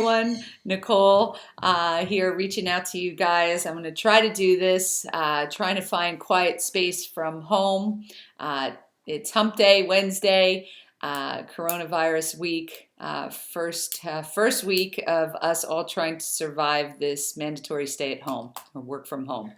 Everyone, Nicole here reaching out to you guys. I'm going to try to do this, trying to find quiet space from home. Uh, it's Hump Day, Wednesday, coronavirus week, first week of us all trying to survive this mandatory stay at home or work from home.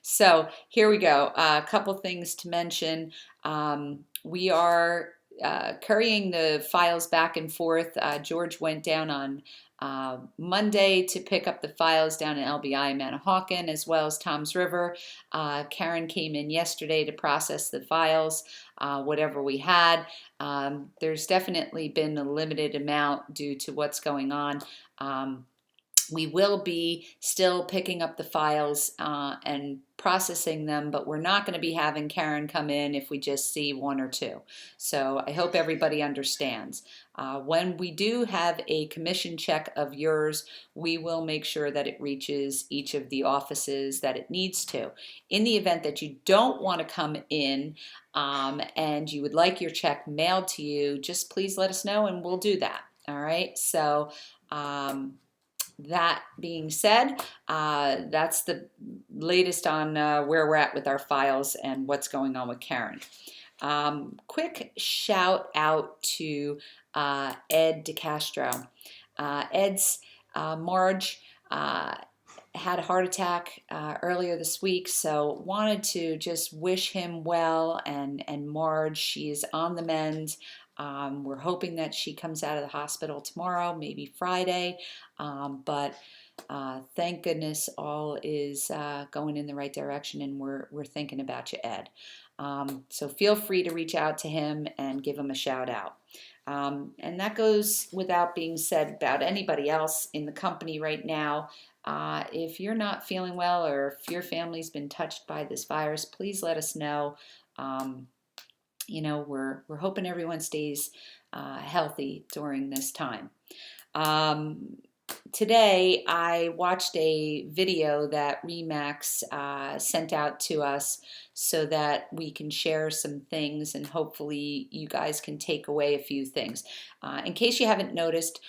So here we go. A couple things to mention. We are currying the files back and forth. George went down on Monday to pick up the files down in LBI Manahawkin as well as Toms River. Karen came in yesterday to process the files, whatever we had. There's definitely been a limited amount due to what's going on. We will be still picking up the files and processing them, but we're not going to be having Karen come in if we just see one or two. So I hope everybody understands. When we do have a commission check of yours, we will make sure that it reaches each of the offices that it needs to. In the event that you don't want to come in and you would like your check mailed to you, just please let us know and we'll do that. All right. So, that being said, that's the latest on where we're at with our files and what's going on with Karen. Quick shout out to Ed DeCastro. Ed's Marge had a heart attack earlier this week, so wanted to just wish him well. And Marge, she is on the mend. We're hoping that she comes out of the hospital tomorrow, maybe Friday, but thank goodness all is going in the right direction, and we're thinking about you, Ed. So feel free to reach out to him and give him a shout out. And that goes without being said about anybody else in the company right now. If you're not feeling well or if your family's been touched by this virus, please let us know. We're hoping everyone stays healthy during this time. Today, I watched a video that Remax sent out to us so that we can share some things and hopefully you guys can take away a few things. In case you haven't noticed,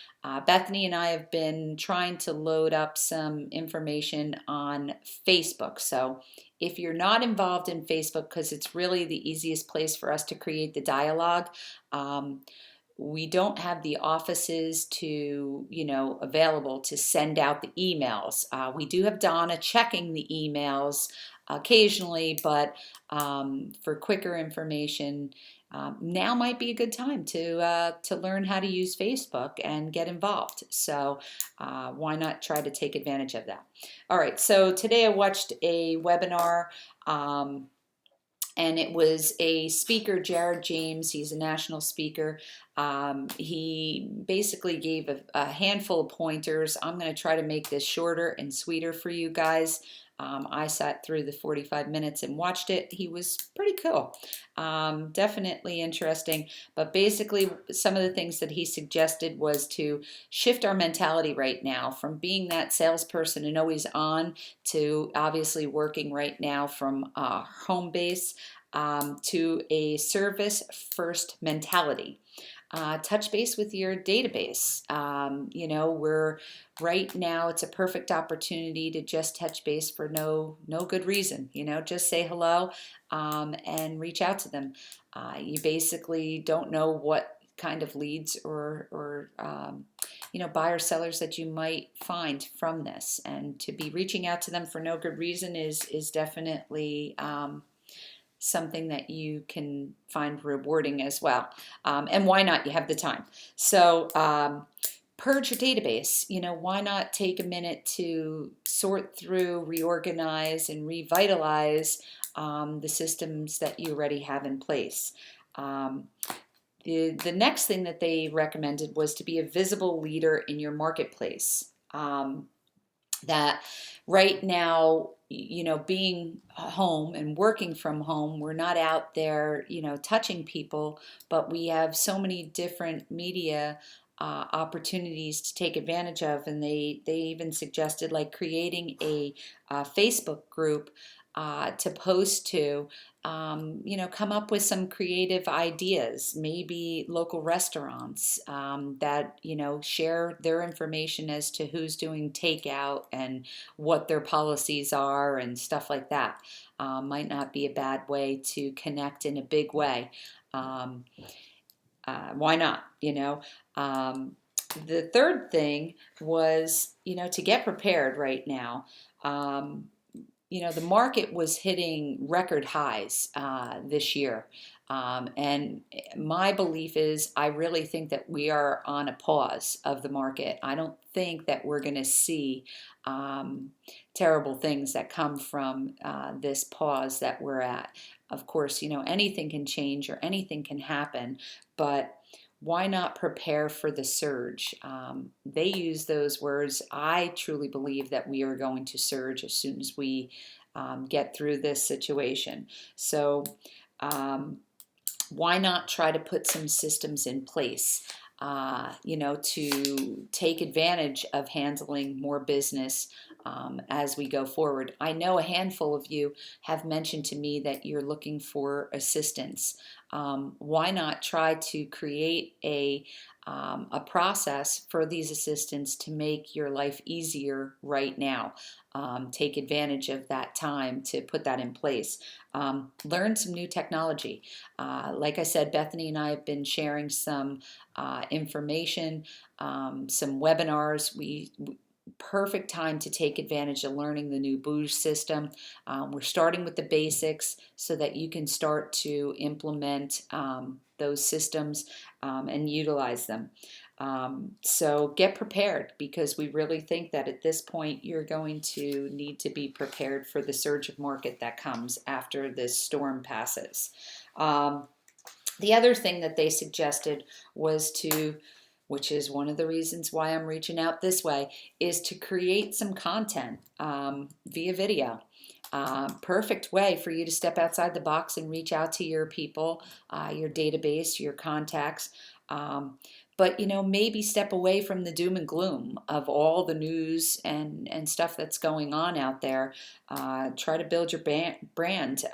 Bethany and I have been trying to load up some information on Facebook. So if you're not involved in Facebook, because it's really the easiest place for us to create the dialogue, we don't have the offices available to send out the emails. We do have Donna checking the emails occasionally, but for quicker information, now might be a good time to learn how to use Facebook and get involved. So why not try to take advantage of that? All right, so today I watched a webinar. And it was a speaker, Jared James. He's a national speaker. He basically gave a handful of pointers. I'm going to try to make this shorter and sweeter for you guys. I sat through the 45 minutes and watched it. He was pretty cool. Definitely interesting. But basically, some of the things that he suggested was to shift our mentality right now from being that salesperson and always on to obviously working right now from home base to a service first mentality. Touch base with your database. We're right now, it's a perfect opportunity to just touch base for no good reason. Just say hello and reach out to them. You basically don't know what kind of leads or buyer sellers that you might find from this, and to be reaching out to them for no good reason is definitely something that you can find rewarding as well. And why not? You have the time. So purge your database. Why not take a minute to sort through, reorganize, and revitalize the systems that you already have in place. The next thing that they recommended was to be a visible leader in your marketplace. That right now, being home and working from home, we're not out there, touching people, but we have so many different media opportunities to take advantage of. And they even suggested like creating a Facebook group to post to. Come up with some creative ideas, maybe local restaurants that, share their information as to who's doing takeout and what their policies are and stuff like that. Might not be a bad way to connect in a big way. Um, why not? The third thing was, to get prepared right now. Um, the market was hitting record highs this year. And my belief is I really think that we are on a pause of the market. I don't think that we're going to see um, terrible things that come from this pause that we're at. Of course, anything can change or anything can happen, but why not prepare for the surge? They use those words. I truly believe that we are going to surge as soon as we get through this situation. So, why not try to put some systems in place, to take advantage of handling more business as we go forward? I know a handful of you have mentioned to me that you're looking for assistance. Why not try to create a process for these assistants to make your life easier right now? Take advantage of that time to put that in place. Learn some new technology. Like I said, Bethany and I have been sharing some information, some webinars. Perfect time to take advantage of learning the new Boost system. We're starting with the basics so that you can start to implement those systems and utilize them. So get prepared, because we really think that at this point you're going to need to be prepared for the surge of market that comes after this storm passes. The other thing that they suggested was to, which is one of the reasons why I'm reaching out this way, is to create some content via video. Perfect way for you to step outside the box and reach out to your people, your database, your contacts. But maybe step away from the doom and gloom of all the news and stuff that's going on out there. Try to build your brand.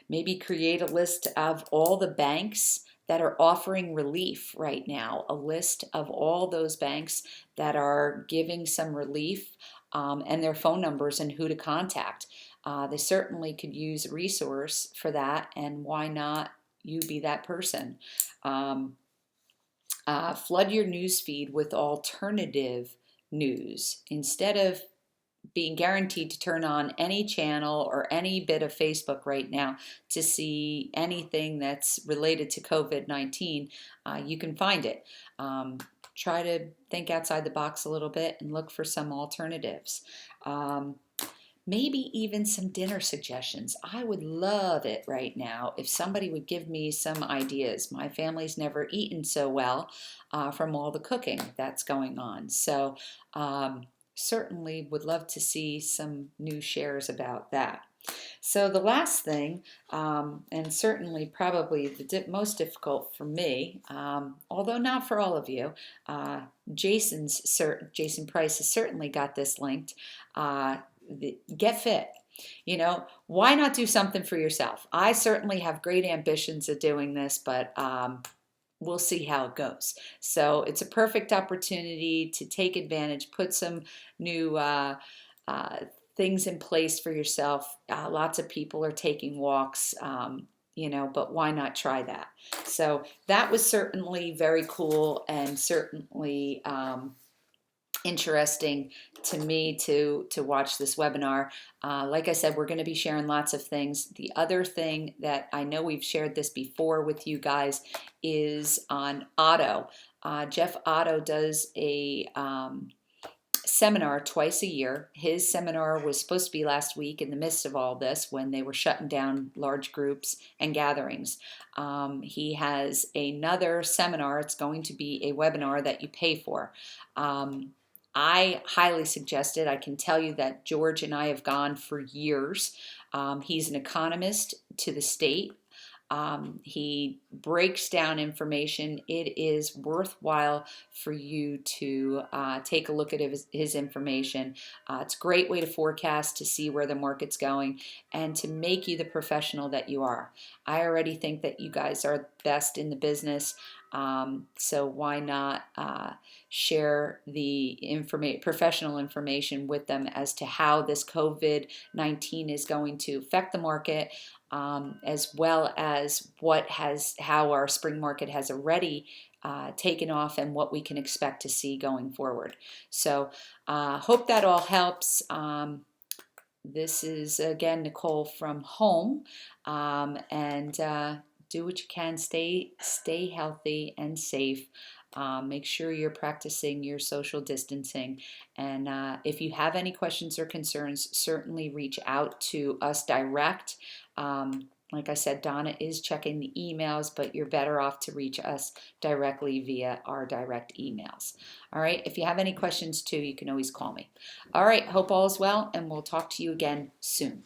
Maybe create a list of all the banks that are offering relief right now, a list of all those banks that are giving some relief, and their phone numbers and who to contact. They certainly could use a resource for that, and why not you be that person? Flood your news feed with alternative news instead of being guaranteed to turn on any channel or any bit of Facebook right now to see anything that's related to COVID-19. You can find it. Try to think outside the box a little bit and look for some alternatives. Maybe even some dinner suggestions. I would love it right now if somebody would give me some ideas. My family's never eaten so well from all the cooking that's going on. So certainly would love to see some new shares about that. So the last thing, and certainly probably the most difficult for me, although not for all of you, Jason Price has certainly got this linked. Get fit. Why not do something for yourself? I certainly have great ambitions of doing this, but we'll see how it goes. So it's a perfect opportunity to take advantage, put some new things in place for yourself. Lots of people are taking walks, but why not try that? So that was certainly very cool and certainly interesting to me to watch this webinar. Like I said, we're going to be sharing lots of things. The other thing that I know we've shared this before with you guys is on Otto. Jeff Otto does a seminar twice a year. His seminar was supposed to be last week in the midst of all this when they were shutting down large groups and gatherings. He has another seminar. It's going to be a webinar that you pay for. I highly suggest it. I can tell you that George and I have gone for years. He's an economist to the state. He breaks down information. It is worthwhile for you to take a look at his information. It's a great way to forecast, to see where the market's going, and to make you the professional that you are. I already think that you guys are best in the business. So why not share the professional information with them as to how this COVID-19 is going to affect the market, as well as how our spring market has already taken off and what we can expect to see going forward. So hope that all helps. This is again Nicole from home, and do what you can. Stay healthy and safe. Make sure you're practicing your social distancing. And if you have any questions or concerns, certainly reach out to us direct. Like I said, Donna is checking the emails, but you're better off to reach us directly via our direct emails. All right. If you have any questions too, you can always call me. All right. Hope all is well, and we'll talk to you again soon.